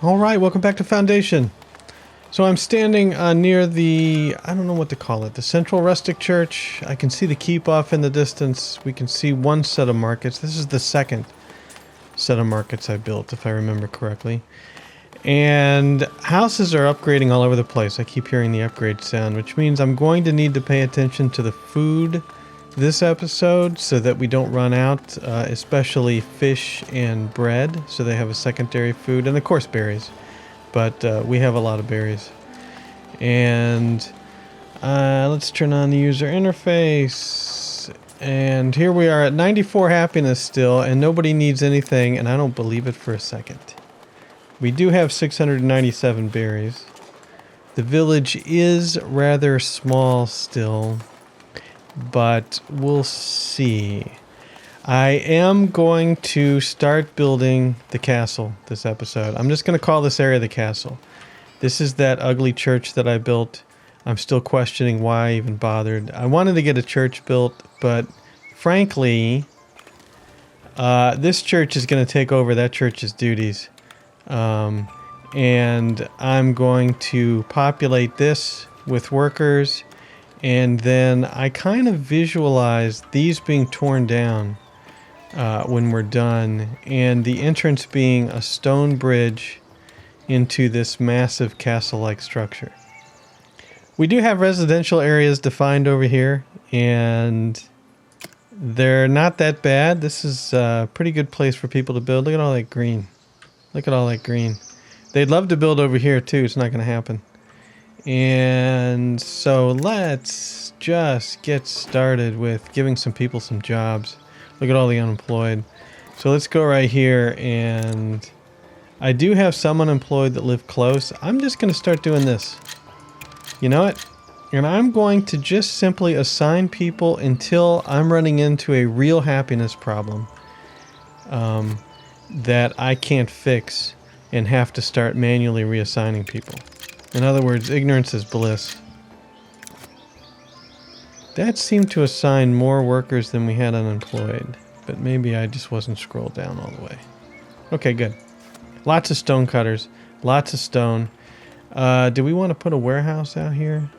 Alright, welcome back to Foundation. So I'm standing near the, I don't know what to call it, the Central Rustic Church. I can see the keep off in the distance. We can see one set of markets. This is the second set of markets I built, if I remember correctly. And houses are upgrading all over the place. I keep hearing the upgrade sound, which means I'm going to need to pay attention to the food this episode so that we don't run out, especially fish and bread, so they have a secondary food, and of course berries. But we have a lot of berries. And let's turn on the user interface. And here we are at 94 happiness still, and nobody needs anything, and I don't believe it for a second. We do have 697 berries. The village is rather small still, but we'll see. I am going to start building the castle this episode. I'm just going to call this area the castle. This is that ugly church that I built. I'm still questioning why I even bothered. I wanted to get a church built, but frankly, this church is going to take over that church's duties. And I'm going to populate this with workers, and then I kind of visualize these being torn down when we're done, and the entrance being a stone bridge into this massive castle-like structure. We do have residential areas defined over here, and they're not that bad. This is a pretty good place for people to build. Look at all that green. Look at all that green. They'd love to build over here too. It's not going to happen. And so let's just get started with giving some people some jobs. Look at all the unemployed. So let's go right here, and I do have some unemployed that live close. I'm just going to start doing this. You know what? And I'm going to just simply assign people until I'm running into a real happiness problem that I can't fix and have to start manually reassigning people. In other words, ignorance is bliss. That seemed to assign more workers than we had unemployed, but maybe I just wasn't scrolled down all the way. Okay, good. Lots of stone cutters, lots of stone. Do we want to put a warehouse out here?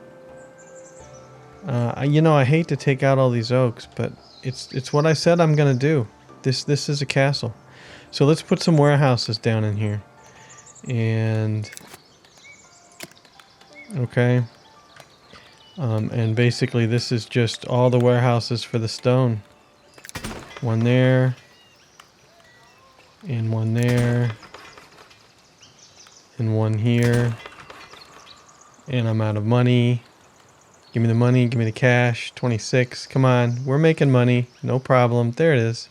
You know, I hate to take out all these oaks, but it's what I said I'm going to do. This is a castle. So let's put some warehouses down in here. And okay. And basically this is just all the warehouses for the stone. One there. And one there. And one here. And I'm out of money. Give me the money, give me the cash. 26. Come on, we're making money. No problem. There it is.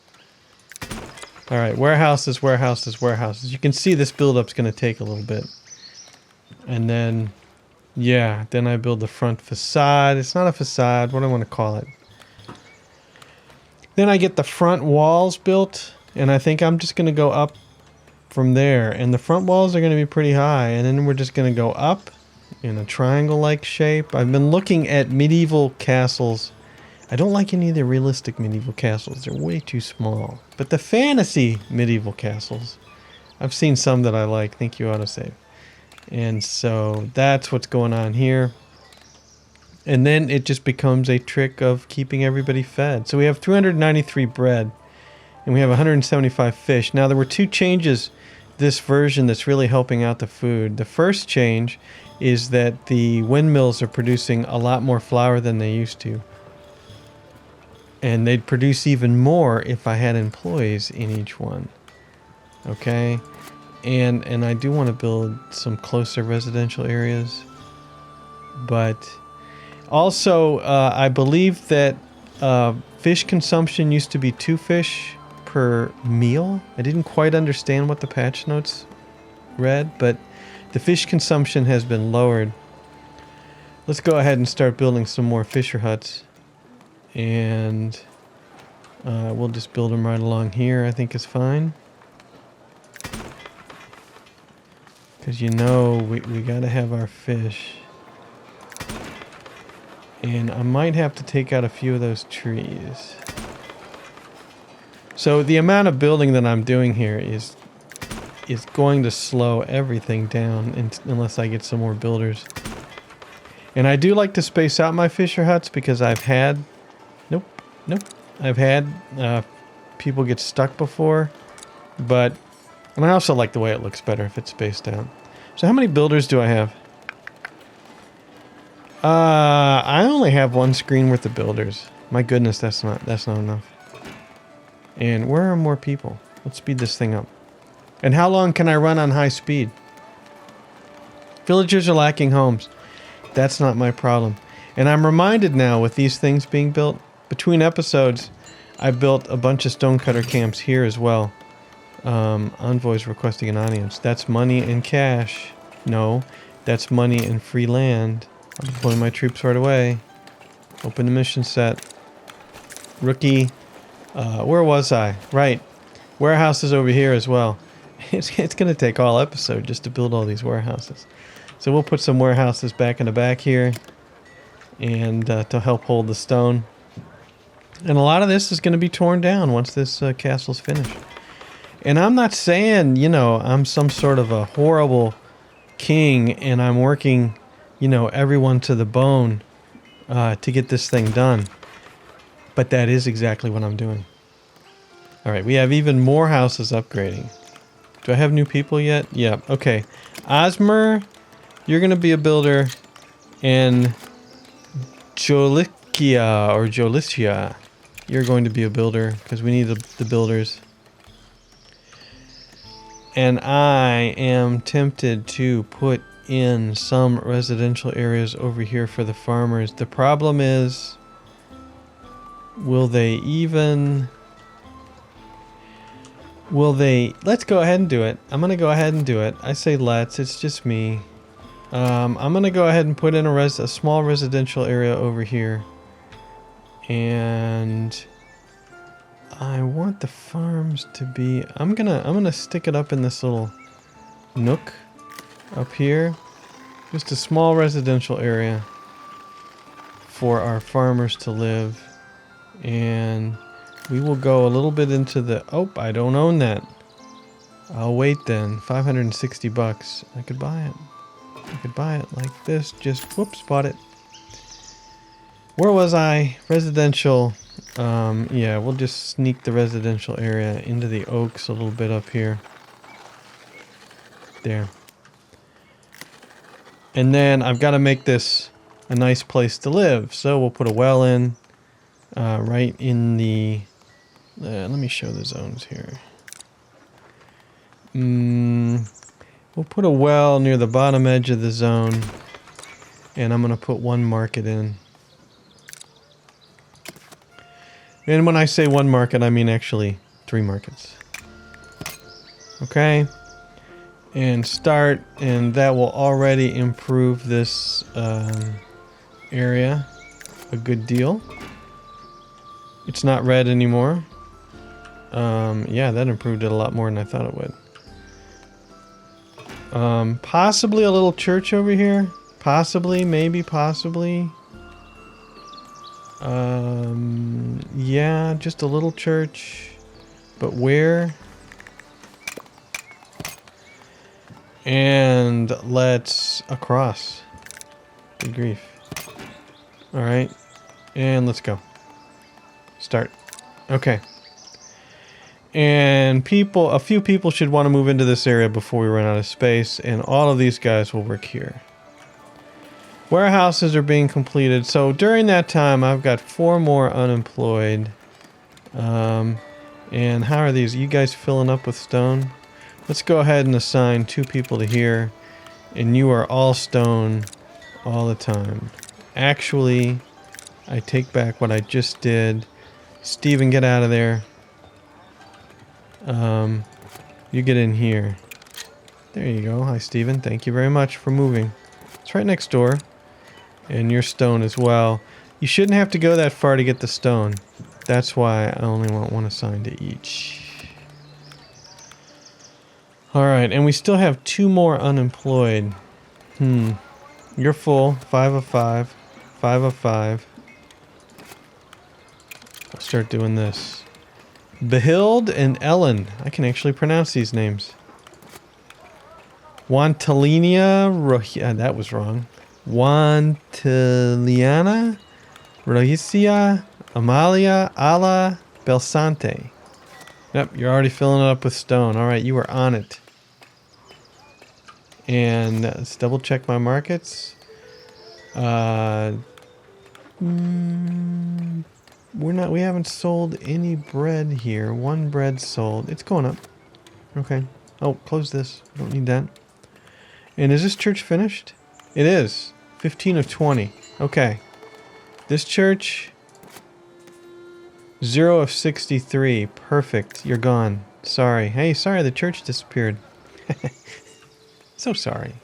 Alright, warehouses, warehouses, warehouses. You can see this build-up's going to take a little bit. And then, yeah, then I build the front facade. It's not a facade. What do I want to call it? Then I get the front walls built, and I think I'm just going to go up from there. And the front walls are going to be pretty high, and then we're just going to go up in a triangle-like shape. I've been looking at medieval castles. I don't like any of the realistic medieval castles. They're way too small. But the fantasy medieval castles, I've seen some that I like. Thank you, autosave. And so that's what's going on here. And then it just becomes a trick of keeping everybody fed. So we have 393 bread, and we have 175 fish. Now there were two changes this version that's really helping out the food. The first change is that the windmills are producing a lot more flour than they used to. And they'd produce even more if I had employees in each one. Okay? And I do want to build some closer residential areas. But also, I believe that fish consumption used to be 2 fish per meal. I didn't quite understand what the patch notes read, but the fish consumption has been lowered. Let's go ahead and start building some more fisher huts. And we'll just build them right along here. I think is fine. Because you know we got to have our fish. And I might have to take out a few of those trees. So the amount of building that I'm doing here is is going to slow everything down unless I get some more builders. And I do like to space out my fisher huts because I've had... Nope. I've had people get stuck before. But... And I also like the way it looks better if it's spaced out. So how many builders do I have? I only have one screen worth of builders. My goodness, that's not enough. And where are more people? Let's speed this thing up. And how long can I run on high speed? Villagers are lacking homes. That's not my problem. And I'm reminded now with these things being built, between episodes, I built a bunch of stonecutter camps here as well. Envoys requesting an audience. That's money and cash. No, that's money and free land. I'll deploy my troops right away. Open the mission set. Rookie. Where was I? Right. Warehouses over here as well. It's going to take all episode just to build all these warehouses. So we'll put some warehouses back in the back here. And to help hold the stone. And a lot of this is going to be torn down once this castle's finished. And I'm not saying, you know, I'm some sort of a horrible king and I'm working, you know, everyone to the bone to get this thing done. But that is exactly what I'm doing. Alright, we have even more houses upgrading. Do I have new people yet? Yeah, okay. Osmer, you're going to be a builder. And Jolicia, you're going to be a builder because we need the builders. And I am tempted to put in some residential areas over here for the farmers. The problem is, will they... Let's go ahead and do it. I'm going to go ahead and do it. I say let's, it's just me. I'm going to go ahead and put in a small residential area over here. And I want the farms to be... I'm gonna stick it up in this little nook up here. Just a small residential area for our farmers to live. And we will go a little bit into the... Oh, I don't own that. I'll wait then. 560 bucks. I could buy it. I could buy it like this. Just, whoops, bought it. Where was I? Residential. Yeah, we'll just sneak the residential area into the oaks a little bit up here. There. And then I've got to make this a nice place to live. So we'll put a well in right in the... let me show the zones here. We'll put a well near the bottom edge of the zone. And I'm going to put one market in. And when I say one market, I mean actually 3 markets. Okay. And start, and that will already improve this area a good deal. It's not red anymore. Yeah, that improved it a lot more than I thought it would. Possibly a little church over here. Possibly, maybe, possibly. Yeah, just a little church. But where? And let's across. Good grief. Alright. And let's go. Start. Okay. And a few people should want to move into this area before we run out of space. And all of these guys will work here. Warehouses are being completed. So during that time, I've got 4 more unemployed. And how are these? Are you guys filling up with stone? Let's go ahead and assign 2 people to here. And you are all stone all the time. Actually, I take back what I just did. Steven, get out of there. You get in here. There you go. Hi, Steven. Thank you very much for moving. It's right next door. And your stone as well. You shouldn't have to go that far to get the stone. That's why I only want 1 assigned to each. Alright, and we still have 2 more unemployed. You're full. 5 of 5. 5 of 5. I'll start doing this. Behild and Ellen. I can actually pronounce these names. Wantalinia, that was wrong. Wantiliana, Rohicia, Amalia, Ala, Belsante. Yep, you're already filling it up with stone. All right, you are on it. And let's double check my markets. We haven't sold any bread here. One bread sold. It's going up. Okay. Oh, close this. Don't need that. And is this church finished? It is. 15 of 20. Okay. This church, 0 of 63. Perfect. You're gone. Sorry. Hey, sorry the church disappeared. So sorry.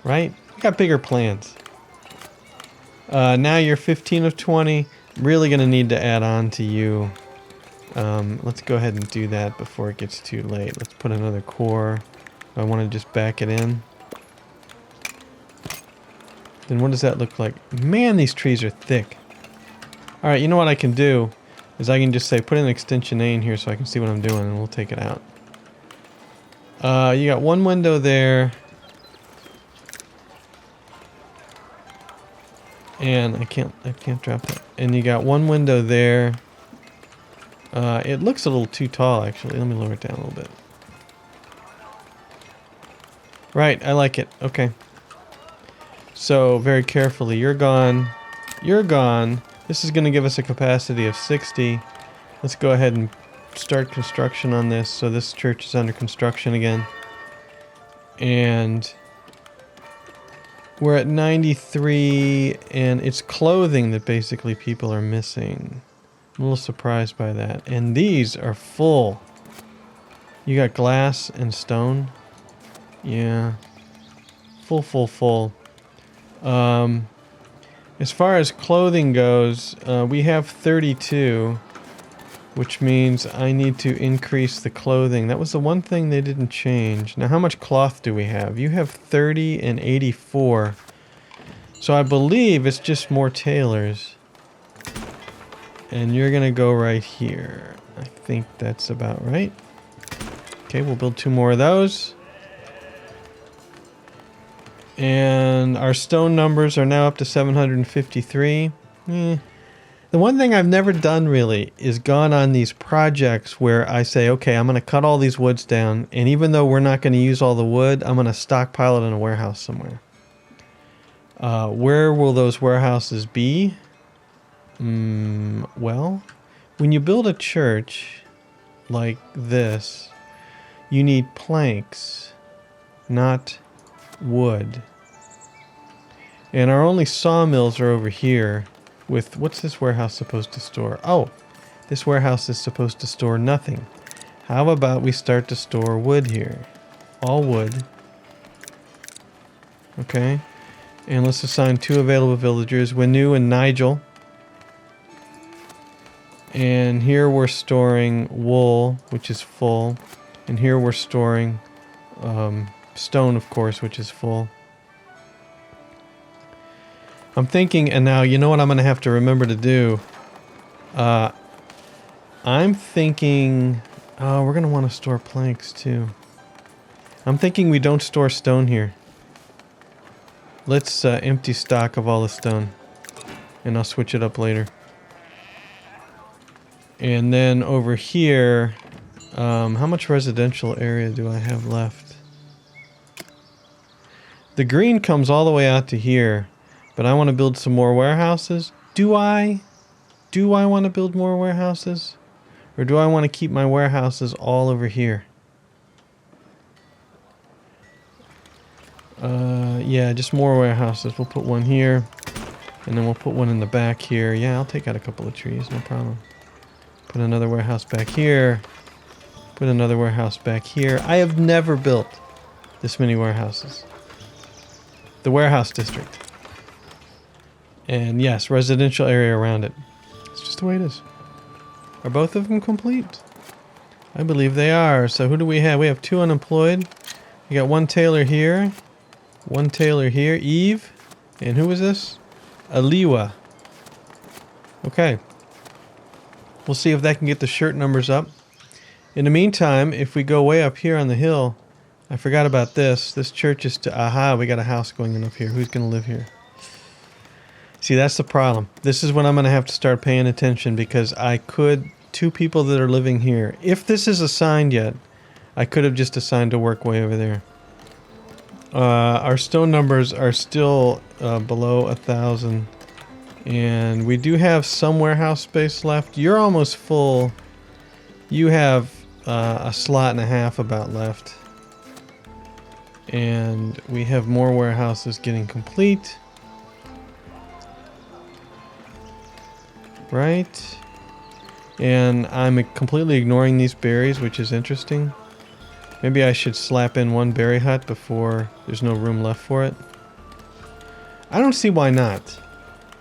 Right? We got bigger plans. Now you're 15 of 20. Really going to need to add on to you. Let's go ahead and do that before it gets too late. Let's put another core. I want to just back it in. Then what does that look like? Man, these trees are thick. Alright, you know what I can do? Is I can just say put an extension A in here so I can see what I'm doing, and we'll take it out. You got one window there. And I can't drop that. And you got one window there. It looks a little too tall, actually. Let me lower it down a little bit. Right, I like it. Okay. So, very carefully, you're gone. You're gone. This is going to give us a capacity of 60. Let's go ahead and start construction on this. So this church is under construction again. And we're at 93, and it's clothing that basically people are missing. I'm a little surprised by that. And these are full. You got glass and stone. Yeah. Full. As far as clothing goes, we have 32, which means I need to increase the clothing. That was the one thing they didn't change. Now, how much cloth do we have? You have 30 and 84. So I believe it's just more tailors. And you're going to go right here. I think that's about right. Okay, we'll build 2 more of those. And our stone numbers are now up to 753. The one thing I've never done really is gone on these projects where I say, okay, I'm going to cut all these woods down, and even though we're not going to use all the wood, I'm going to stockpile it in a warehouse somewhere. Where will those warehouses be? Well, when you build a church like this, you need planks, not wood. And our only sawmills are over here with, what's this warehouse supposed to store? Oh, this warehouse is supposed to store nothing. How about we start to store wood here? All wood. Okay. And let's assign 2 available villagers, Winu and Nigel. And here we're storing wool, which is full. And here we're storing stone, of course, which is full. I'm thinking, and now you know what I'm going to have to remember to do. I'm thinking, we're going to want to store planks too. I'm thinking we don't store stone here. Let's empty stock of all the stone, and I'll switch it up later. And then over here, how much residential area do I have left? The green comes all the way out to here. But I want to build some more warehouses. Do I want to build more warehouses? Or do I want to keep my warehouses all over here? Yeah, just more warehouses. We'll put one here. And then we'll put one in the back here. Yeah, I'll take out a couple of trees, no problem. Put another warehouse back here. Put another warehouse back here. I have never built this many warehouses. The warehouse district. And yes, residential area around it. It's just the way it is. Are both of them complete? I believe they are. So who do we have? We have 2 unemployed. We got 1 tailor here. 1 tailor here. Eve. And who is this? Aliwa. Okay. We'll see if that can get the shirt numbers up. In the meantime, if we go way up here on the hill, I forgot about this. This church is to... Aha, we got a house going in up here. Who's going to live here? See, that's the problem. This is when I'm going to have to start paying attention because I could... 2 people that are living here. If this is assigned yet, I could have just assigned to work way over there. Our stone numbers are still below 1,000. And we do have some warehouse space left. You're almost full. You have a slot and a half about left. And we have more warehouses getting complete. Right. And I'm completely ignoring these berries, which is interesting. Maybe I should slap in 1 berry hut before there's no room left for it. I don't see why not.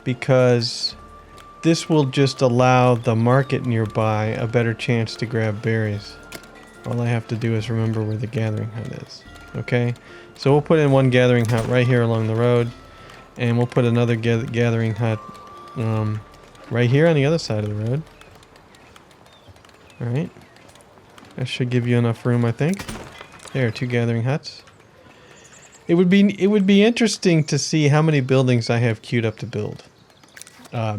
Because this will just allow the market nearby a better chance to grab berries. All I have to do is remember where the gathering hut is. Okay? So we'll put in 1 gathering hut right here along the road. And we'll put another gathering hut right here on the other side of the road. Alright. That should give you enough room, I think. There, 2 gathering huts. It would be interesting to see how many buildings I have queued up to build.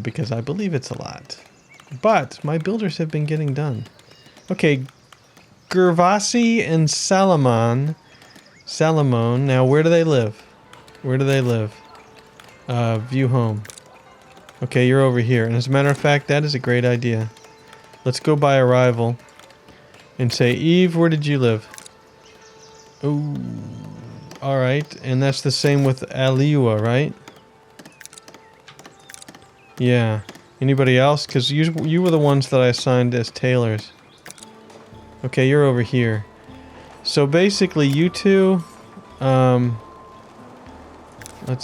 Because I believe it's a lot. But my builders have been getting done. Okay, Gervasi and Salomon. Now where do they live? Where do they live? View home. Okay, you're over here. And as a matter of fact, that is a great idea. Let's go by arrival. And say, Eve, where did you live? Ooh. Alright, and that's the same with Aliua, right? Yeah. Anybody else? Because you were the ones that I assigned as tailors. Okay, you're over here. So basically, you two... let's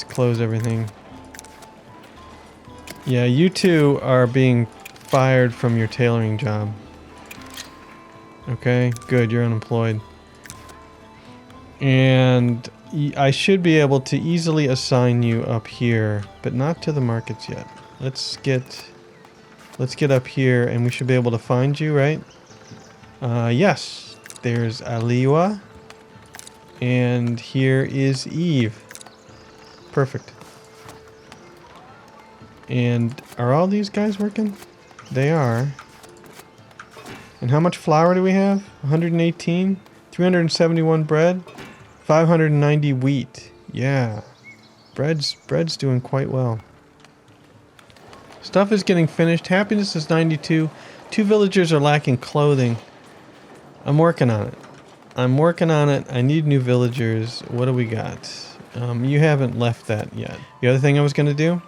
close everything. Yeah, you two are being fired from your tailoring job. Okay, good, you're unemployed. And I should be able to easily assign you up here, but not to the markets yet. Let's get up here and we should be able to find you, right? Yes. There's Aliwa. And here is Eve. Perfect. And are all these guys working? They are. And how much flour do we have? 118? 371 bread? 590 wheat. Yeah. Bread's doing quite well. Stuff is getting finished. Happiness is 92. 2 villagers are lacking clothing. I'm working on it. I need new villagers. What do we got? You haven't left that yet. The other thing I was going to do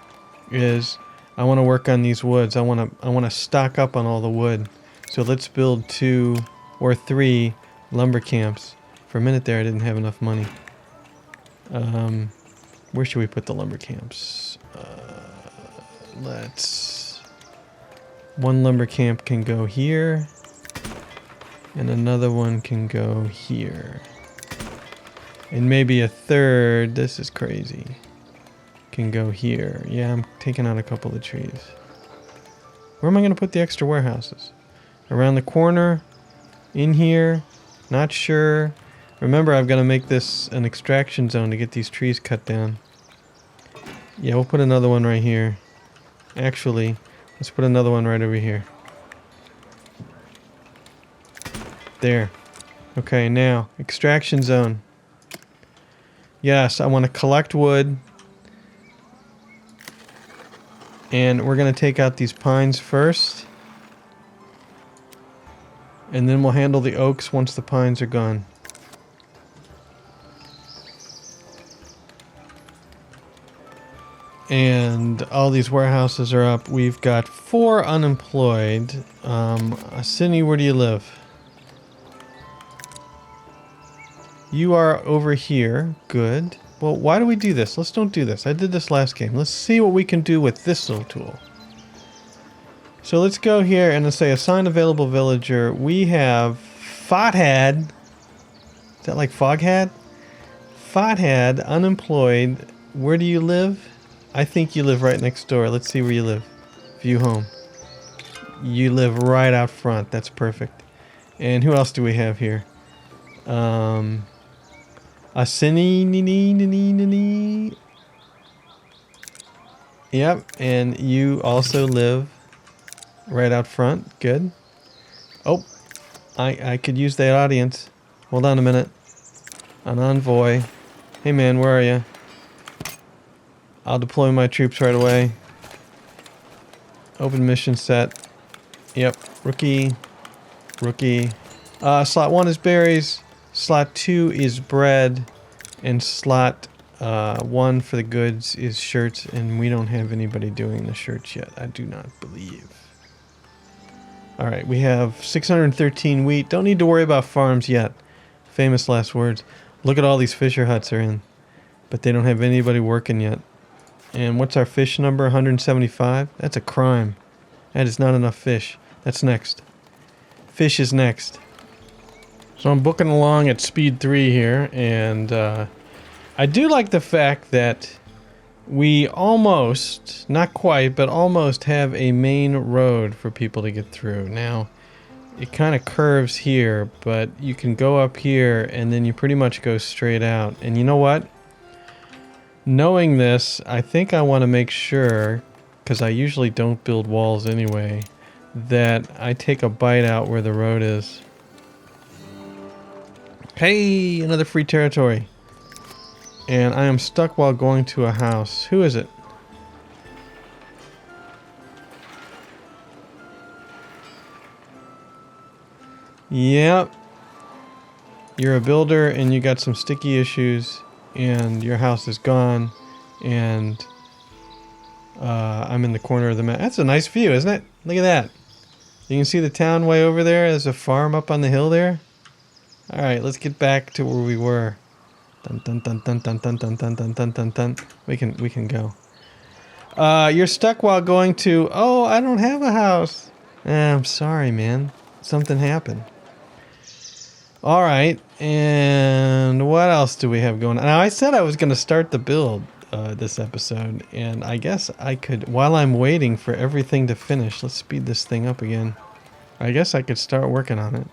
is I want to work on these woods. I want to stock up on all the wood. So let's build 2 or 3 lumber camps. For a minute there, I didn't have enough money. Where should we put the lumber camps? Let's... 1 lumber camp can go here. And another one can go here. And maybe a 3rd, this is crazy, can go here. Yeah, I'm taking out a couple of trees. Where am I going to put the extra warehouses? Around the corner? In here? Not sure. Remember, I've got to make this an extraction zone to get these trees cut down. Yeah, we'll put another one right here. Actually, let's put another one right over here. There. Okay, now, extraction zone. Yes, I want to collect wood. And we're going to take out these pines first. And then we'll handle the oaks once the pines are gone. And all these warehouses are up. We've got 4 unemployed. Cindy, where do you live? You are over here. Good. Well, why do we do this? Let's don't do this. I did this last game. Let's see what we can do with this little tool. So let's go here and let's say assign available villager. We have Fothad. Is that like Foghad? Fothad, unemployed. Where do you live? I think you live right next door. Let's see where you live. View home. You live right out front. That's perfect. And who else do we have here? Asini. Yep, and you also live right out front. Good. Oh, I could use that audience. Hold on a minute. An envoy. Hey man, where are you? I'll deploy my troops right away. Open mission set. Yep, rookie. Slot 1 is berries. Slot 2 is bread. And slot 1 for the goods is shirts. And we don't have anybody doing the shirts yet, I do not believe. Alright, we have 613 wheat. Don't need to worry about farms yet. Famous last words. Look at all these fisher huts are in. But they don't have anybody working yet. And what's our fish number? 175? That's a crime. That is not enough fish. That's next. Fish is next. So I'm booking along at speed 3 here, and I do like the fact that we almost, not quite, but almost have a main road for people to get through. Now, it kind of curves here, but you can go up here, and then you pretty much go straight out. And you know what? Knowing this, I think I want to make sure, because I usually don't build walls anyway, that I take a bite out where the road is. Hey, another free territory. And I am stuck while going to a house. Who is it? Yep. You're a builder and you got some sticky issues and your house is gone and I'm in the corner of the map. That's a nice view, isn't it? Look at that. You can see the town way over there. There's a farm up on the hill there. Alright, let's get back to where we were. Dun dun dun dun dun dun dun dun dun dun dun dun. We can go. You're stuck while going to... Oh, I don't have a house. I'm sorry, man. Something happened. Alright, and what else do we have going on? Now, I said I was going to start the build this episode, and I guess I could, while I'm waiting for everything to finish, let's speed this thing up again. I guess I could start working on it.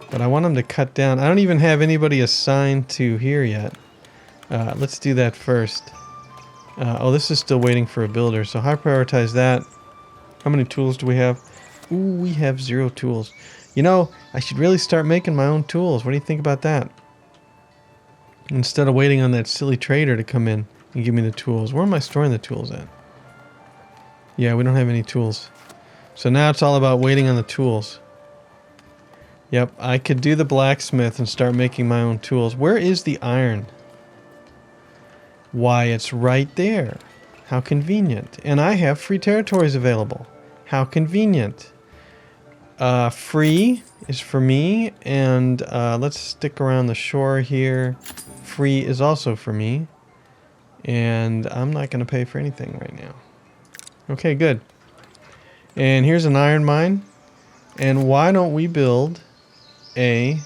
But I want them to cut down. I don't even have anybody assigned to here yet. Let's do that first. Oh, this is still waiting for a builder, so high prioritize that. How many tools do we have? Ooh, we have 0 tools. You know, I should really start making my own tools. What do you think about that? Instead of waiting on that silly trader to come in and give me the tools. Where am I storing the tools at? Yeah, we don't have any tools. So now it's all about waiting on the tools. Yep, I could do the blacksmith and start making my own tools. Where is the iron? Why, it's right there. How convenient. And I have free territories available. How convenient. Free is for me, and let's stick around the shore here. Free is also for me. And I'm not going to pay for anything right now. Okay, good. And here's an iron mine. And why don't we build... there's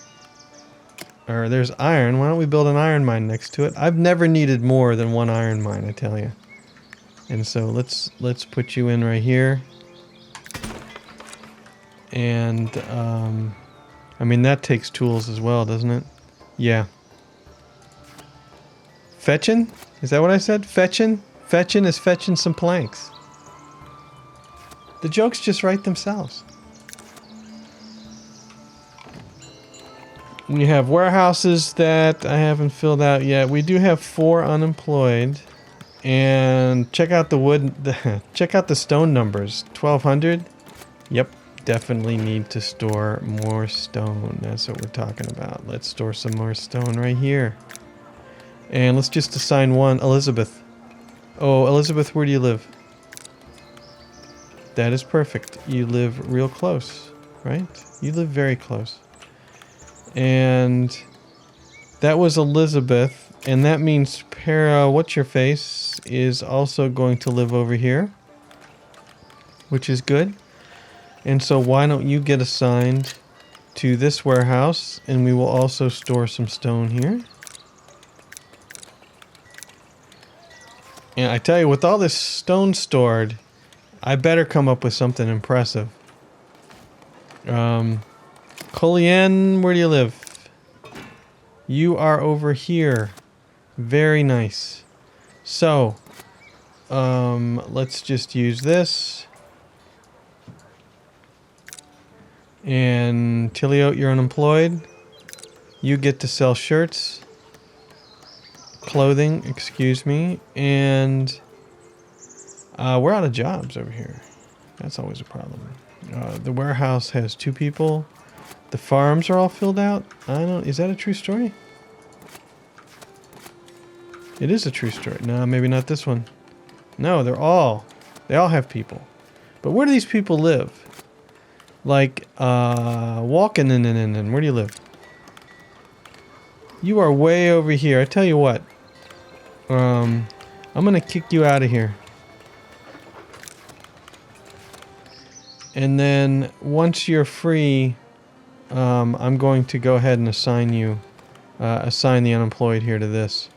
iron. Why don't we build an iron mine next to it? I've never needed more than 1 iron mine, I tell you. And so let's put you in right here. And I mean that takes tools as well, doesn't it? Yeah. Fetching? Is that what I said? Fetching? Fetching is fetching some planks. The jokes just write themselves. We have warehouses that I haven't filled out yet. We do have 4 unemployed. And check out the wood, check out the stone numbers. 1200. Yep, definitely need to store more stone. That's what we're talking about. Let's store some more stone right here. And let's just assign 1, Elizabeth. Oh, Elizabeth, where do you live? That is perfect. You live real close, right? You live very close. And that was Elizabeth, and that means Pharaoh, what's your face, is also going to live over here, which is good. And so why don't you get assigned to this warehouse, and we will also store some stone here. And I tell you, with all this stone stored, I better come up with something impressive. Colleen, where do you live? You are over here. Very nice. So, let's just use this. And Tiliote, you're unemployed. You get to sell shirts. Clothing, excuse me. And we're out of jobs over here. That's always a problem. The warehouse has 2 people. The farms are all filled out. Is that a true story? It is a true story. No, maybe not this one. No, they all have people. But where do these people live? Like, Wagon, where do you live? You are way over here. I tell you what. I'm gonna kick you out of here. And then, once you're free, I'm going to go ahead and assign you, assign the unemployed here to this.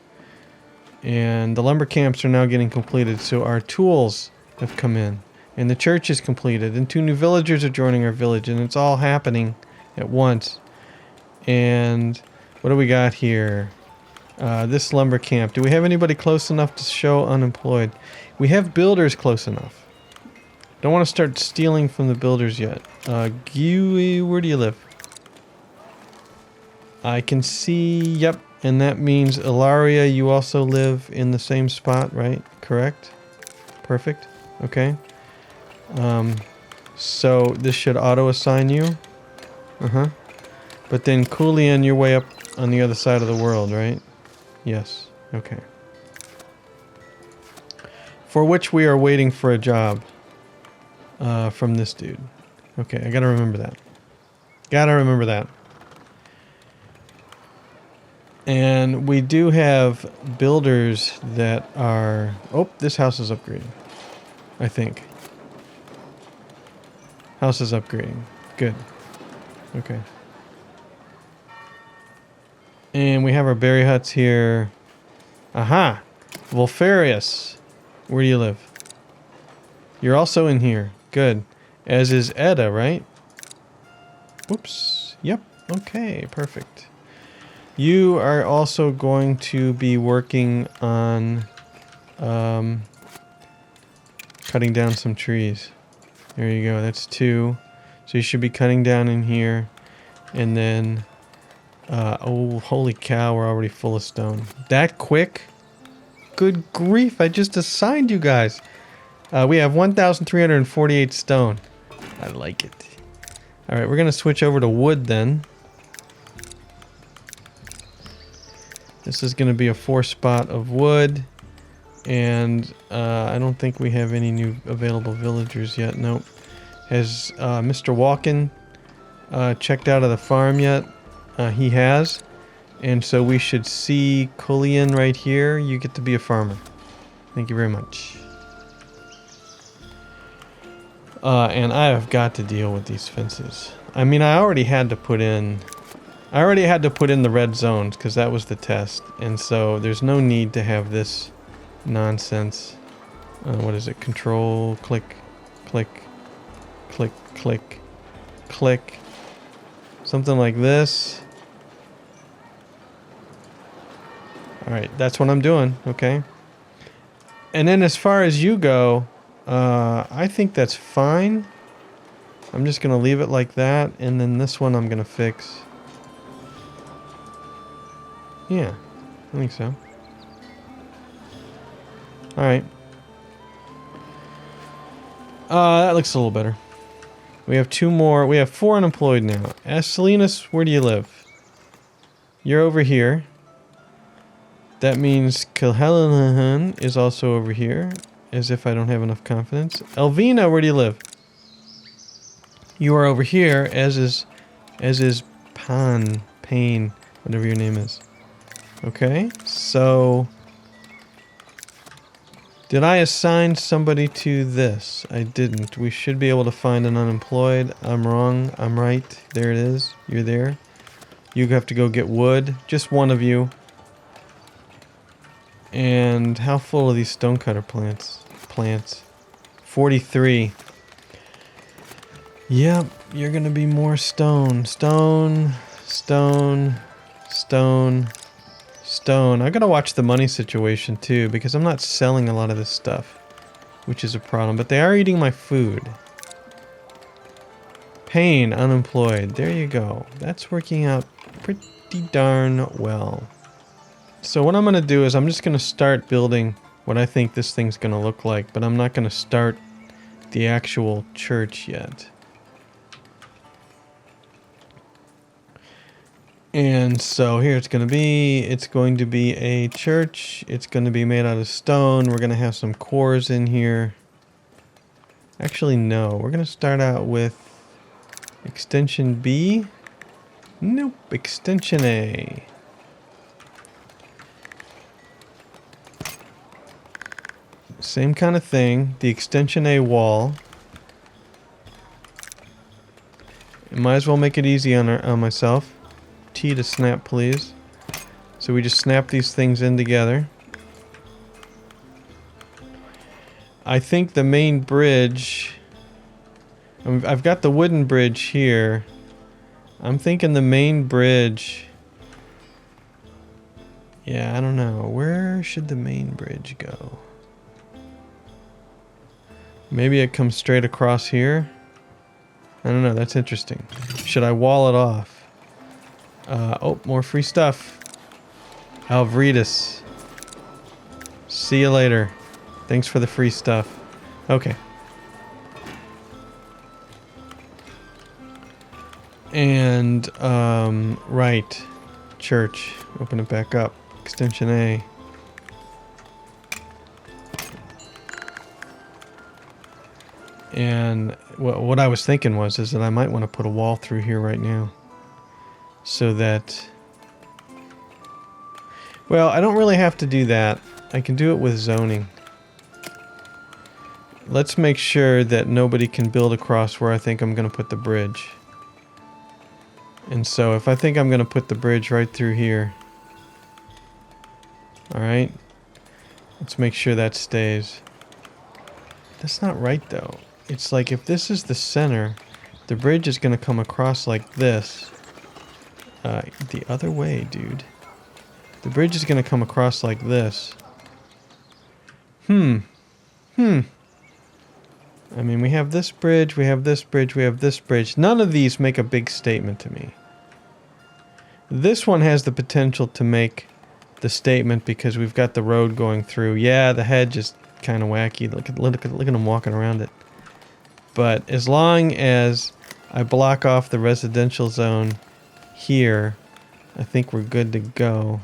And the lumber camps are now getting completed, so our tools have come in. And the church is completed, and 2 new villagers are joining our village, and it's all happening at once. And what do we got here? This lumber camp. Do we have anybody close enough to show unemployed? We have builders close enough. Don't want to start stealing from the builders yet. Gui, where do you live? I can see, yep. And that means, Ilaria, you also live in the same spot, right? Correct? Perfect. Okay. So this should auto-assign you. Uh-huh. But then Kulian, you're way up on the other side of the world, right? Yes. Okay. For which we are waiting for a job. From this dude. Okay, I gotta remember that. Gotta remember that. And we do have builders that are... Oh, this house is upgrading. I think. House is upgrading. Good. Okay. And we have our berry huts here. Aha! Volfarius. Where do you live? You're also in here. Good. As is Edda, right? Whoops. Yep. Okay, perfect. You are also going to be working on cutting down some trees. There you go. That's 2. So you should be cutting down in here. And then... oh, holy cow, we're already full of stone. That quick? Good grief, I just assigned you guys. We have 1,348 stone. I like it. Alright, we're going to switch over to wood then. This is going to be a 4 spot of wood. And I don't think we have any new available villagers yet. Nope. Has Mr. Wagon checked out of the farm yet? He has. And so we should see Kulian right here. You get to be a farmer. Thank you very much. And I have got to deal with these fences. I mean, I already had to put in the red zones because that was the test. And so there's no need to have this nonsense. What is it? Control, click, click, click, click, click. Something like this. Alright, that's what I'm doing, okay? And then as far as you go, I think that's fine. I'm just going to leave it like that, and then this one I'm going to fix. Yeah, I think so. Alright. That looks a little better. We have 2 more. We have 4 unemployed now. Salinas, where do you live? You're over here. That means Kilhellan is also over here. As if I don't have enough confidence. Elvina, where do you live? You are over here, as is Pain, whatever your name is. Okay, so... Did I assign somebody to this? I didn't. We should be able to find an unemployed. I'm wrong. I'm right. There it is. You're there. You have to go get wood. Just one of you. And how full are these stonecutter plants? 43. Yep, you're gonna be more stone. Stone, stone, Stone. Stone. I gotta watch the money situation too, because I'm not selling a lot of this stuff, which is a problem. But they are eating my food. Pain, unemployed. There you go. That's working out pretty darn well. So what I'm gonna do is I'm just gonna start building what I think this thing's gonna look like, but I'm not gonna start the actual church yet. And so here it's going to be a church. It's going to be made out of stone. We're going to have some cores in here. Actually, no. We're going to start out with extension B. Nope, extension A. Same kind of thing. The extension A wall. Might as well make it easy on myself. T to snap, please. So we just snap these things in together. I think the main bridge... I've got the wooden bridge here. I'm thinking the main bridge... Yeah, I don't know. Where should the main bridge go? Maybe it comes straight across here? I don't know. That's interesting. Should I wall it off? Oh, more free stuff. Alvredus. See you later. Thanks for the free stuff. Okay. And, right. Church. Open it back up. Extension A. And what I was thinking is that I might want to put a wall through here right now. So that... Well, I don't really have to do that. I can do it with zoning. Let's make sure that nobody can build across where I think I'm going to put the bridge. And so if I think I'm going to put the bridge right through here. Alright. Let's make sure that stays. That's not right though. It's like if this is the center, the bridge is going to come across like this. The other way, dude. The bridge is going to come across like this. I mean, we have this bridge, we have this bridge, we have this bridge. None of these make a big statement to me. This one has the potential to make the statement because we've got the road going through. Yeah, the hedge is kind of wacky. Look at them walking around it. But as long as I block off the residential zone here, I think we're good to go.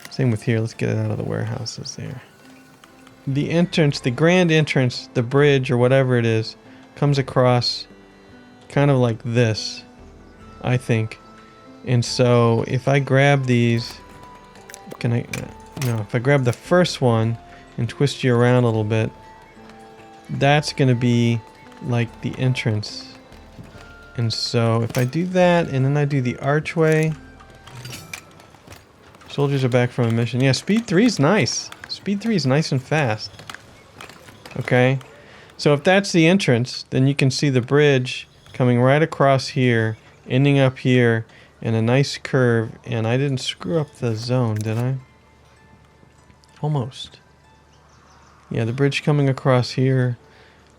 Same with here. Let's get it out of the warehouses there. The entrance, the grand entrance, the bridge or whatever it is, comes across kind of like this, I think. And so if I grab these, if I grab the first one and twist you around a little bit, that's going to be like the entrance. And so if I do that and then I do the archway, soldiers are back from a mission. Yeah, speed 3 is nice. Speed 3 is nice and fast. Okay. So if that's the entrance, then you can see the bridge coming right across here, ending up here in a nice curve. And I didn't screw up the zone, did I? Almost. Yeah, the bridge coming across here.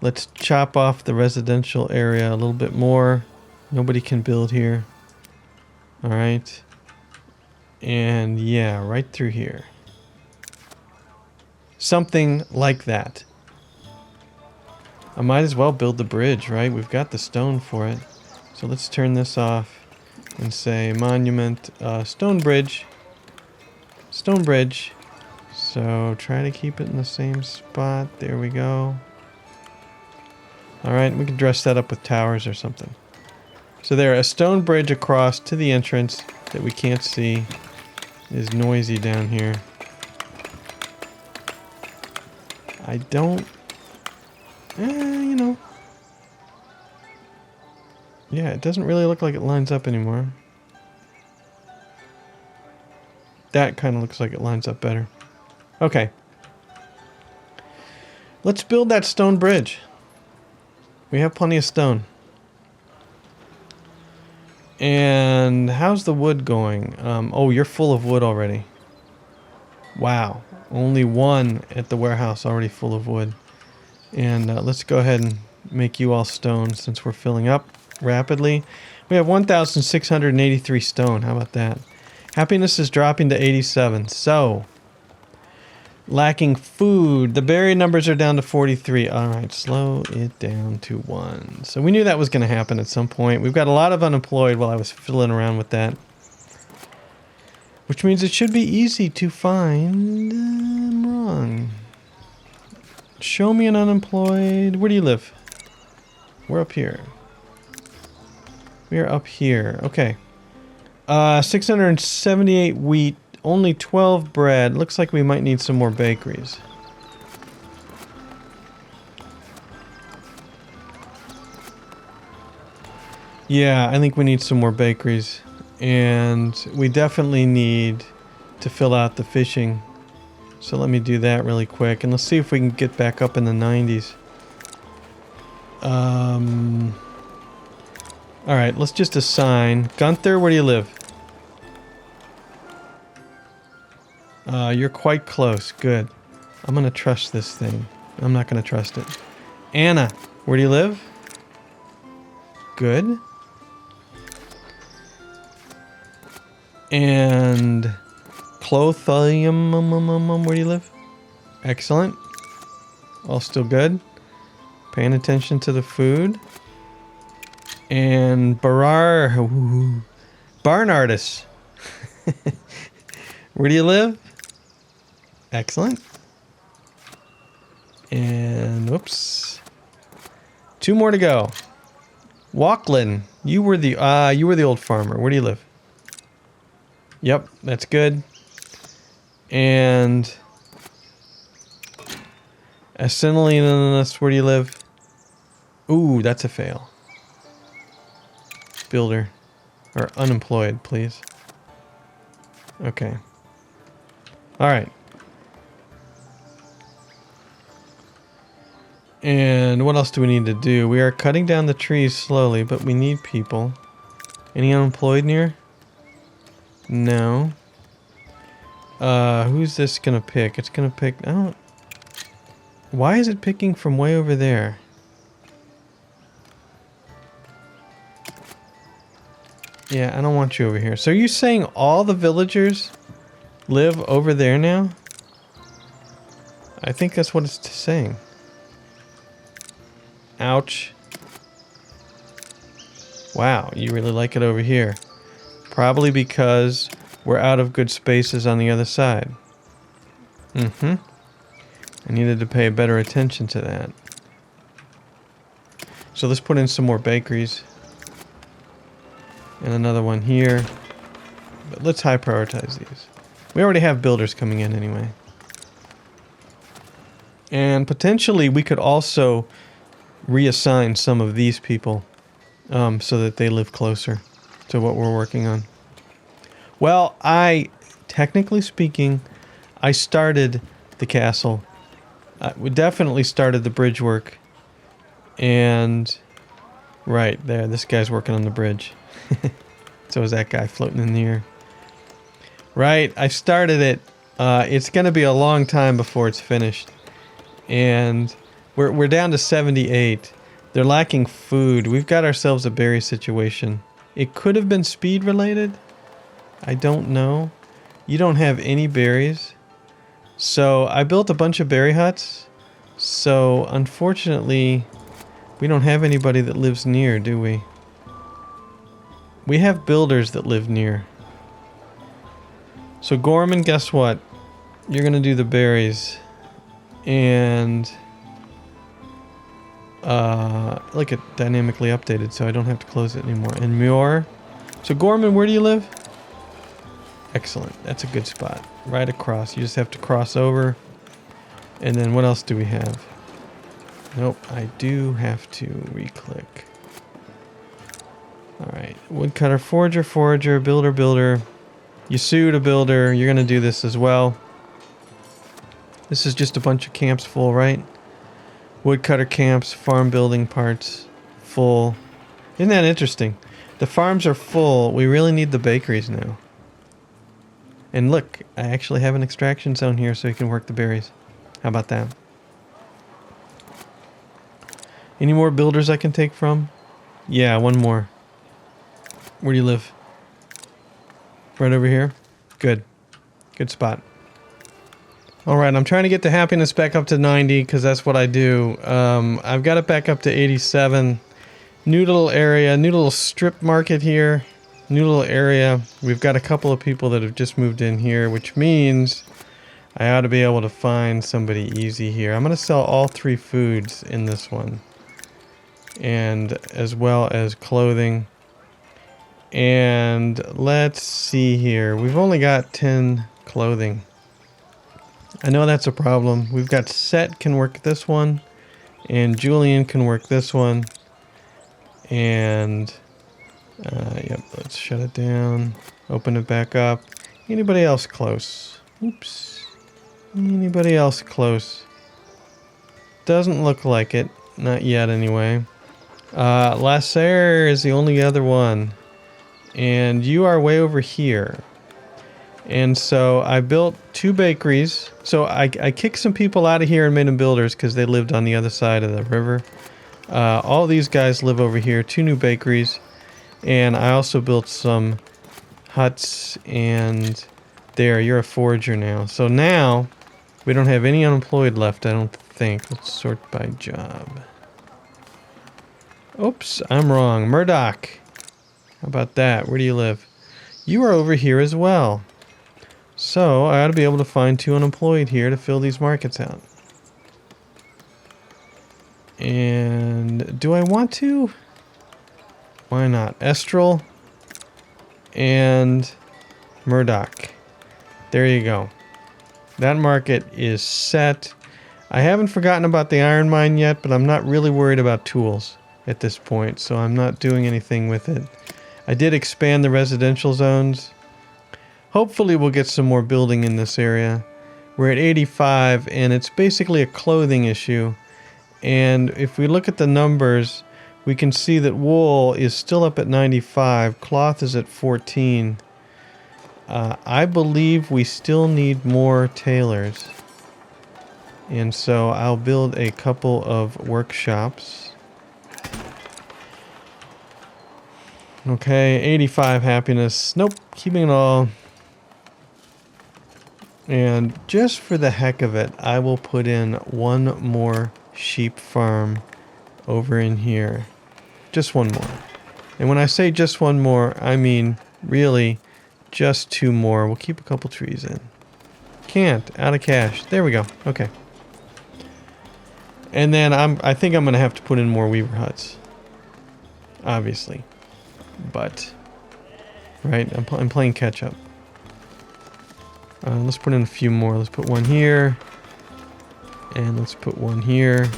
Let's chop off the residential area a little bit more. Nobody can build here. Alright. And yeah, right through here. Something like that. I might as well build the bridge, right? We've got the stone for it. So let's turn this off and say monument, stone bridge. Stone bridge. So try to keep it in the same spot. There we go. Alright, we can dress that up with towers or something. So there, a stone bridge across to the entrance that we can't see. It is noisy down here. I don't... you know. Yeah, it doesn't really look like it lines up anymore. That kind of looks like it lines up better. Okay. Let's build that stone bridge. We have plenty of stone. And how's the wood going? Oh, you're full of wood already. Wow. Only one at the warehouse already full of wood. And let's go ahead and make you all stone since we're filling up rapidly. We have 1,683 stone. How about that? Happiness is dropping to 87. So, lacking food. The berry numbers are down to 43. All right, slow it down to 1. So we knew that was going to happen at some point. We've got a lot of unemployed while I was fiddling around with that. Which means it should be easy to find. I'm wrong. Show me an unemployed. Where do you live? We're up here. We are up here. Okay. 678 wheat. Only 12 bread. Looks like we might need some more bakeries. Yeah, I think we need some more bakeries. And we definitely need to fill out the fishing. So let me do that really quick. And let's see if we can get back up in the 90s. Alright, let's just assign. Gunther, where do you live? You're quite close. Good. I'm gonna trust this thing. I'm not gonna trust it. Anna, where do you live? Good. And Clothium, where do you live? Excellent. All still good. Paying attention to the food. And Barn Artist. Where do you live? Excellent. And whoops. 2 more to go. Walklin, you were the old farmer. Where do you live? Yep, that's good. And Asinilinus, where do you live? Ooh, that's a fail. Builder. Or unemployed, please. Okay. Alright. And what else do we need to do? We are cutting down the trees slowly, but we need people. Any unemployed near? No. Who's this gonna pick? It's gonna pick... I don't... Why is it picking from way over there? Yeah, I don't want you over here. So are you saying all the villagers live over there now? I think that's what it's saying. Ouch. Wow, you really like it over here. Probably because we're out of good spaces on the other side. Mm-hmm. I needed to pay better attention to that. So let's put in some more bakeries. And another one here. But let's high prioritize these. We already have builders coming in anyway. And potentially we could also reassign some of these people so that they live closer to what we're working on. Well, technically speaking, I started the castle. We definitely started the bridge work. And right there, this guy's working on the bridge. So is that guy floating in the air. Right, I started it. It's going to be a long time before it's finished. And we're down to 78. They're lacking food. We've got ourselves a berry situation. It could have been speed related. I don't know. You don't have any berries. So I built a bunch of berry huts. So unfortunately, we don't have anybody that lives near, do we? We have builders that live near. So Gorman, guess what? You're gonna do the berries. And look at dynamically updated, so I don't have to close it anymore. And Muir. So Gorman, where do you live? Excellent. That's a good spot. Right across. You just have to cross over. And then what else do we have? Nope, I do have to re-click. Alright. Woodcutter, forager, forager, builder, builder. Yasuda builder. You're going to do this as well. This is just a bunch of camps full, right? Woodcutter camps, farm building parts, full. Isn't that interesting? The farms are full. We really need the bakeries now. And look, I actually have an extraction zone here so you can work the berries. How about that? Any more builders I can take from? Yeah, one more. Where do you live? Right over here? Good. Good spot. Alright, I'm trying to get the happiness back up to 90 because that's what I do. I've got it back up to 87. New little area, new little strip market here. New little area. We've got a couple of people that have just moved in here, which means I ought to be able to find somebody easy here. I'm going to sell all 3 foods in this one. And as well as clothing. And let's see here. We've only got 10 clothing. I know that's a problem. We've got Set can work this one. And Julian can work this one. And yep, let's shut it down. Open it back up. Anybody else close? Oops. Anybody else close? Doesn't look like it. Not yet anyway. Lasser is the only other one. And you are way over here. And so I built 2 bakeries. So I kicked some people out of here and made them builders because they lived on the other side of the river. All these guys live over here. 2 new bakeries. And I also built some huts, and there, you're a forager now. So now, we don't have any unemployed left, I don't think. Let's sort by job. Oops, I'm wrong. Murdoch. How about that? Where do you live? You are over here as well. So, I ought to be able to find 2 unemployed here to fill these markets out. And do I want to? Why not? Estral and Murdoch. There you go. That market is set. I haven't forgotten about the iron mine yet, but I'm not really worried about tools at this point, so I'm not doing anything with it. I did expand the residential zones. Hopefully we'll get some more building in this area. We're at 85, and it's basically a clothing issue. And if we look at the numbers, we can see that wool is still up at 95. Cloth is at 14. I believe we still need more tailors. And so I'll build a couple of workshops. Okay, 85 happiness. Nope, keeping it all. And just for the heck of it, I will put in 1 more sheep farm over in here. Just 1 more. And when I say just 1 more, I mean really just 2 more. We'll keep a couple trees in. Can't. Out of cash. There we go. Okay. And then I think I'm going to have to put in more weaver huts. Obviously. But, right, I'm playing catch up. Let's put in a few more. Let's put 1 here. And let's put 1 here.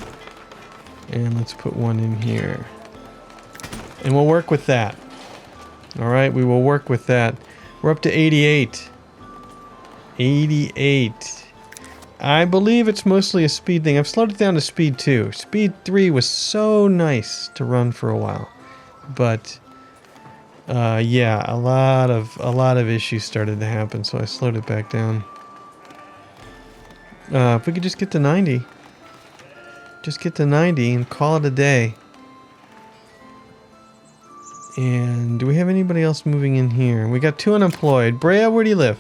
And let's put 1 in here. And we'll work with that. Alright, we will work with that. We're up to 88. 88. I believe it's mostly a speed thing. I've slowed it down to speed 2. Speed 3 was so nice to run for a while. But yeah, a lot of issues started to happen, so I slowed it back down. If we could just get to 90. Just get to 90 and call it a day. And do we have anybody else moving in here? We got 2 unemployed. Brea, where do you live?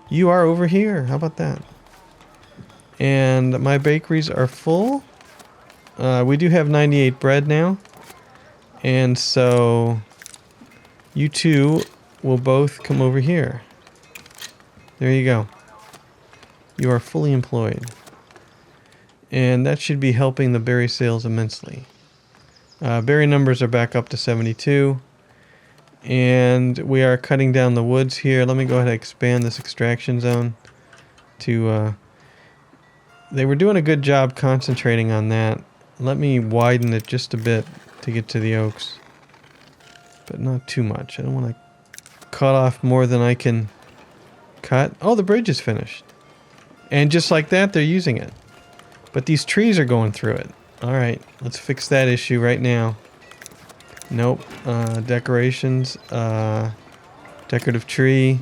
You are over here. How about that? And my bakeries are full. We do have 98 bread now. And so you 2 will both come over here. There you go. You are fully employed. And that should be helping the berry sales immensely. Berry numbers are back up to 72. And we are cutting down the woods here. Let me go ahead and expand this extraction zone to... they were doing a good job concentrating on that. Let me widen it just a bit to get to the oaks. But not too much. I don't want to cut off more than I can cut. Oh, the bridge is finished. And just like that, they're using it. But these trees are going through it. Alright, let's fix that issue right now. Nope. Decorations. Decorative tree.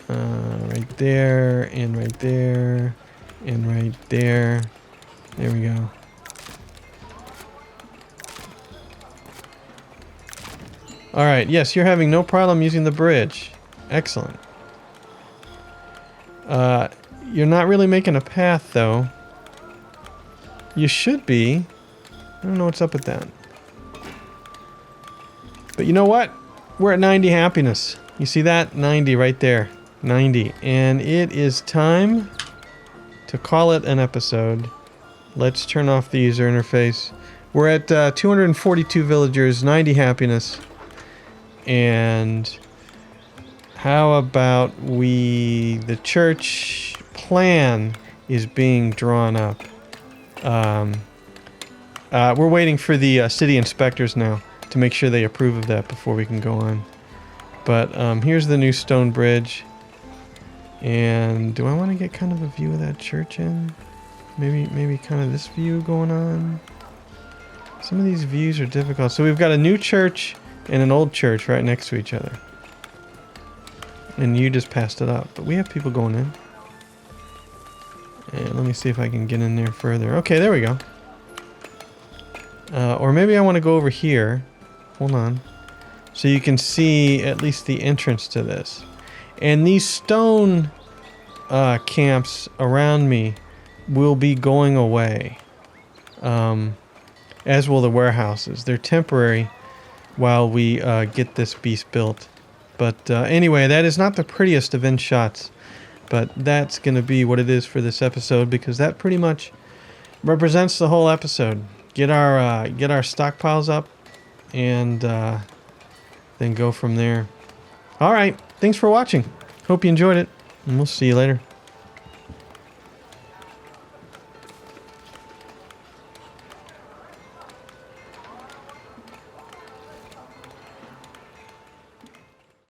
Right there, and right there, and right there. There we go. Alright, yes, you're having no problem using the bridge. Excellent. You're not really making a path, though. You should be. I don't know what's up with that. But you know what? We're at 90 happiness. You see that? 90 right there. 90. And it is time to call it an episode. Let's turn off the user interface. We're at 242 villagers, 90 happiness. And how about the church plan is being drawn up. We're waiting for the city inspectors now to make sure they approve of that before we can go on. But here's the new stone bridge. And do I want to get kind of a view of that church in? Maybe kind of this view going on. Some of these views are difficult. So we've got a new church and an old church right next to each other. And you just passed it up. But we have people going in. And let me see if I can get in there further. Okay, there we go. Or maybe I want to go over here. Hold on. So you can see at least the entrance to this. And these stone camps around me will be going away. As will the warehouses. They're temporary while we get this beast built. But anyway, that is not the prettiest of end shots. But that's going to be what it is for this episode, because that pretty much represents the whole episode. Get our stockpiles up and then go from there. All right. Thanks for watching. Hope you enjoyed it, and we'll see you later.